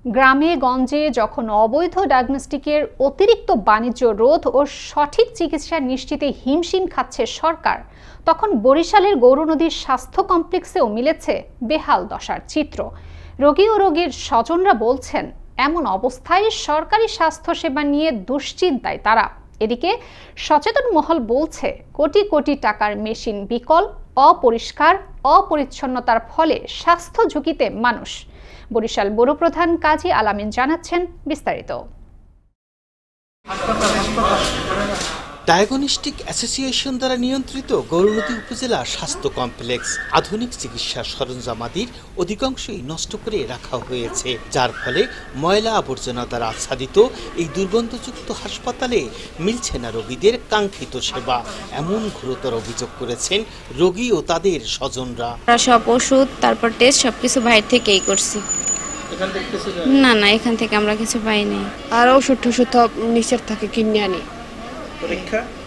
গ্রামে গঞ্জে যখন অবৈধ ডায়াগনস্টিকের অতিরিক্ত বাণিজ্য রোধ ও সঠিক চিকিৎসা নিশ্চিতে হিমশিম খাচ্ছে সরকার, তখন বরিশালের গৌরনদীর স্বাস্থ্য কমপ্লেক্সেও মিলেছে বেহাল দশার চিত্র। রোগী ও রোগীর স্বজনরা বলছেন, এমন অবস্থায় সরকারি স্বাস্থ্যসেবা নিয়ে দুশ্চিন্তায় তারা। এদিকে সচেতন মহল বলছে, কোটি কোটি টাকার মেশিন বিকল, অপরিষ্কার, অপরিচ্ছন্নতার ফলে স্বাস্থ্য ঝুঁকিতে মানুষ। বরিশাল ব্যুরো প্রধান কাজী আলামিন জানাচ্ছেন বিস্তারিত। ডায়াগনস্টিক অ্যাসোসিয়েশন দ্বারা নিয়ন্ত্রিত গৌরনদী উপজেলা স্বাস্থ্য কমপ্লেক্স আধুনিক চিকিৎসার সরঞ্জামাদির অধিকাংশই নষ্ট করে রাখা হয়েছে, যার ফলে ময়লা আবর্জনা দ্বারা আচ্ছাদিত এই দুর্গন্ধযুক্ত হাসপাতালে মিলছে না রোগীদের কাঙ্ক্ষিত সেবা। এমন গুরুতর অভিযোগ করেছেন রোগী ও তাদের স্বজনরা। সব ওষুধ তারপর টেস্ট সবকিছু বাইরে থেকেই করছি। না এখান থেকে আমরা কিছু পাইনি। আর ওষুধ নিচের থেকে কিনে আনি।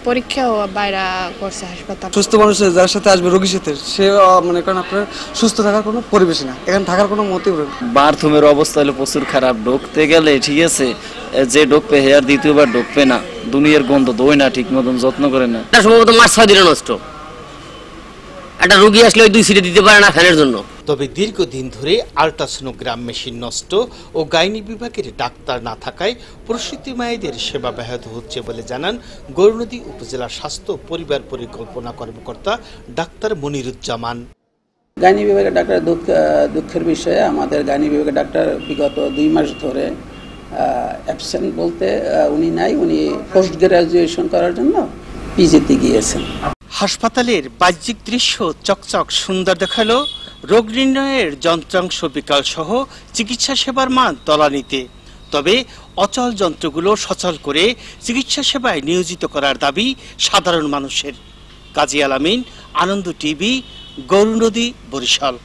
পরীক্ষাও বাইরে করছে হাসপাতাল। সুস্থ মানুষের যার সাথে আসবে রোগীর সাথে, সে মনে করেন আপনার সুস্থ থাকার কোনো পরিবেশ না, এখানে থাকার কোনো মোটিভ নেই। বাথরুমের অবস্থা হলো প্রচুর খারাপ। ঢুকতে গেলে ঠিক আছে, যে ঢুকবে হেয়ার দ্বিতীয়বার ঢুকবে না। দুনিয়ার গন্ধ দই না, ঠিক মতন যত্ন করে না। সম্ভবত মাস 6 দিনে নষ্ট। একটা রোগী আসলে ওই 2 সিটে দিতে পারে না ফ্যানের জন্য। তবে দীর্ঘদিন ধরে আল্ট্রাসোনোগ্রাম মেশিন নষ্ট ও গাইনি বিভাগের ডাক্তার না থাকায় প্রসূতি মায়েদের সেবা ব্যাহত হচ্ছে বলে জানান গৌরনদী উপজেলা স্বাস্থ্য পরিবার পরিকল্পনা কর্মকর্তা ডাক্তার মনিরুজ্জামান। গাইনি বিভাগের ডাক্তার দুঃখের বিষয়ে আমাদের গাইনি বিভাগের ডাক্তার বিগত 2 মাস ধরে অ্যাবসেন্ট বলতে উনি নাই। উনি পোস্ট গ্রাজুয়েশন করার জন্য পিজিতে গিয়েছেন। হাসপাতালের বাহ্যিক দৃশ্য চকচক সুন্দর দেখালো, রোগ নির্ণয়ের যন্ত্রাংশ বিকাল সহ চিকিৎসা সেবার মান তলানিতে। তবে অচল যন্ত্রগুলো সচল করে চিকিৎসা সেবায় নিয়োজিত করার দাবি সাধারণ মানুষের। কাজী আলামিন, আনন্দ টিভি, গৌরনদী, বরিশাল।